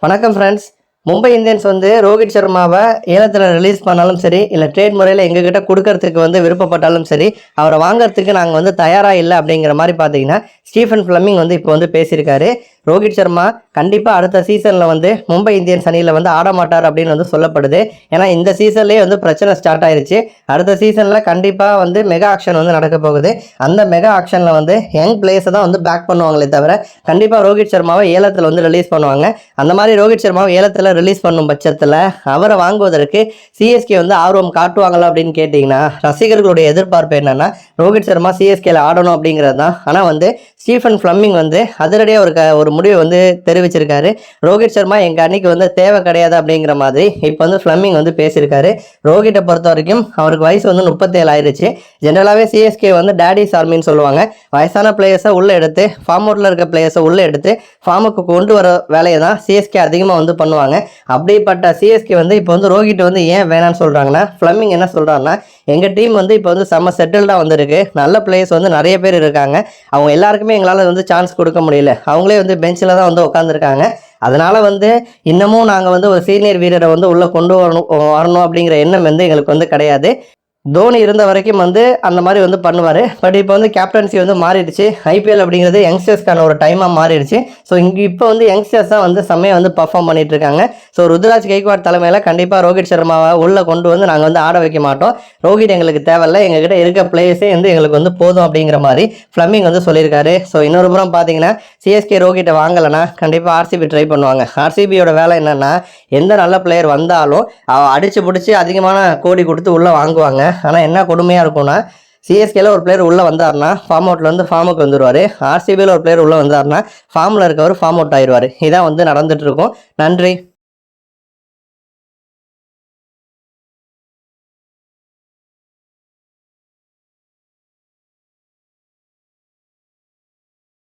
வணக்கம் friends. Mumbai Indians வந்து ரோஹித் சர்மாவை ஏலத்தில் ரிலீஸ் பண்ணாலும் சரி, இல்லை ட்ரேட் முறையில் எங்ககிட்ட கொடுக்கறதுக்கு வந்து விருப்பப்பட்டாலும் சரி, அவரை வாங்கறதுக்கு நாங்கள் வந்து தயாராக இல்லை அப்படிங்கிற மாதிரி பார்த்தீங்கன்னா ஸ்டீஃபன் ஃப்ளமிங் வந்து இப்போ வந்து பேசியிருக்காரு. ரோஹித் சர்மா கண்டிப்பாக அடுத்த சீசனில் வந்து மும்பை இந்தியன்ஸ் அணியில் வந்து ஆட மாட்டார் அப்படின்னு வந்து சொல்லப்படுது. ஏன்னா இந்த சீசன்லேயே வந்து பிரச்சனை ஸ்டார்ட் ஆயிருச்சு. அடுத்த சீசனில் கண்டிப்பாக வந்து மெகா ஆக்ஷன் வந்து நடக்க போகுது. அந்த மெகா ஆக்ஷனில் வந்து யங் பிளேயர்ஸை தான் வந்து பேக் பண்ணுவாங்களே தவிர கண்டிப்பாக ரோஹித் சர்மாவை ஏலத்தில் வந்து ரிலீஸ் பண்ணுவாங்க. அந்த மாதிரி ரோஹித் சர்மாவை ஏலத்தில் ரிலீஸ் பண்ணும் பட்சத்தில் அவரை வாங்குவதற்கு சிஎஸ்கே வந்து ஆர்வம் காட்டுவாங்களா அப்படின்னு கேட்டிங்கன்னா, ரசிகர்களுடைய எதிர்பார்ப்பு என்னன்னா ரோஹித் சர்மா சிஎஸ்கேல ஆடணும் அப்படிங்கிறது தான். ஆனால் வந்து ஸ்டீஃபன் ஃப்ளமிங் வந்து அதிரடியாக ஒரு முடிவை வந்து தெரிவிச்சிருக்காரு. ரோஹித் சர்மா எங்கள் அணிக்கு வந்து தேவை கிடையாது அப்படிங்கிற மாதிரி இப்போ வந்து ஃப்ளமிங் வந்து பேசியிருக்காரு. ரோஹித்தை பொறுத்த வரைக்கும் அவருக்கு வயசு வந்து 37 ஆயிடுச்சு. ஜென்ரலாகவே சிஎஸ்கே வந்து டேடிஸ் ஆர்மின்னு சொல்லுவாங்க. வயசான பிளேயர்ஸை உள்ளே எடுத்து ஃபார்ம் அவுட்டில் இருக்க பிளேயர்ஸை உள்ளே எடுத்து ஃபார்முக்கு கொண்டு வர வேலையை தான் சிஎஸ்கே அதிகமாக வந்து பண்ணுவாங்க. அப்படிப்பட்ட சிஎஸ்கே வந்து இப்போ வந்து ரோஹித் வந்து ஏன் வேணான்னு சொல்கிறாங்கன்னா, ஃப்ளமிங் என்ன சொல்கிறாங்கன்னா, எங்கள் டீம் வந்து இப்போ வந்து செம்ம செட்டில்டாக வந்துருக்கு. நல்ல பிளேயர்ஸ் வந்து நிறைய பேர் இருக்காங்க. அவங்க எல்லாருக்குமே எங்களால் வந்து சான்ஸ் கொடுக்க முடியல. அவங்களே வந்து பெஞ்சில் தான் வந்து உட்காந்துருக்காங்க. அதனால் வந்து இன்னமும் நாங்கள் வந்து ஒரு சீனியர் வீரரை வந்து உள்ளே கொண்டு வரணும் அப்படிங்கிற எண்ணம் வந்து எங்களுக்கு வந்து கிடையாது. தோனி இருந்த வரைக்கும் வந்து அந்த மாதிரி வந்து பண்ணுவார். பட் இப்போ வந்து கேப்டன்சி வந்து மாறிடுச்சு. ஐபிஎல் அப்படிங்கிறது யங்ஸ்டர்ஸ்க்கான ஒரு டைமாக மாறிடுச்சு. ஸோ இப்போ வந்து யங்ஸ்டர்ஸ் தான் வந்து செம்மையாக வந்து பர்ஃபார்ம் பண்ணிட்டு இருக்காங்க. ஸோ ருத்ராஜ் கெய்க்வாட் தலைமையில் கண்டிப்பாக ரோஹித் சர்மாவை உள்ளே கொண்டு வந்து நாங்கள் வந்து ஆட வைக்க மாட்டோம். ரோஹித் எங்களுக்கு தேவையில்லை, எங்ககிட்ட இருக்க பிளேயர்ஸே வந்து எங்களுக்கு வந்து போதும் அப்படிங்கிற மாதிரி ஃப்ளமிங் வந்து சொல்லியிருக்காரு. ஸோ இன்னொரு புறம் பார்த்தீங்கன்னா, சிஎஸ்கே ரோஹிட்டை வாங்கலைன்னா கண்டிப்பாக ஆர்சிபி ட்ரை பண்ணுவாங்க. ஆர்சிபியோட வேலை என்னென்னா, எந்த நல்ல பிளேயர் வந்தாலும் அடித்து பிடிச்சி அதிகமான கோடி கொடுத்து உள்ளே வாங்குவாங்க. ஆனால் என்ன கொடுமையாக இருக்கும்னா, சிஎஸ்கேல ஒரு பிளேயர் உள்ளே வந்தார்னா ஃபார்ம் அவுட்லேருந்து ஃபார்முக்கு வந்துடுவார். ஆர்சிபியில் ஒரு பிளேயர் உள்ளே வந்தார்னா ஃபார்மில் இருக்கவர் ஃபார்ம் அவுட் ஆயிடுவார். இதான் வந்து நடந்துட்டு இருக்கும். நன்றி.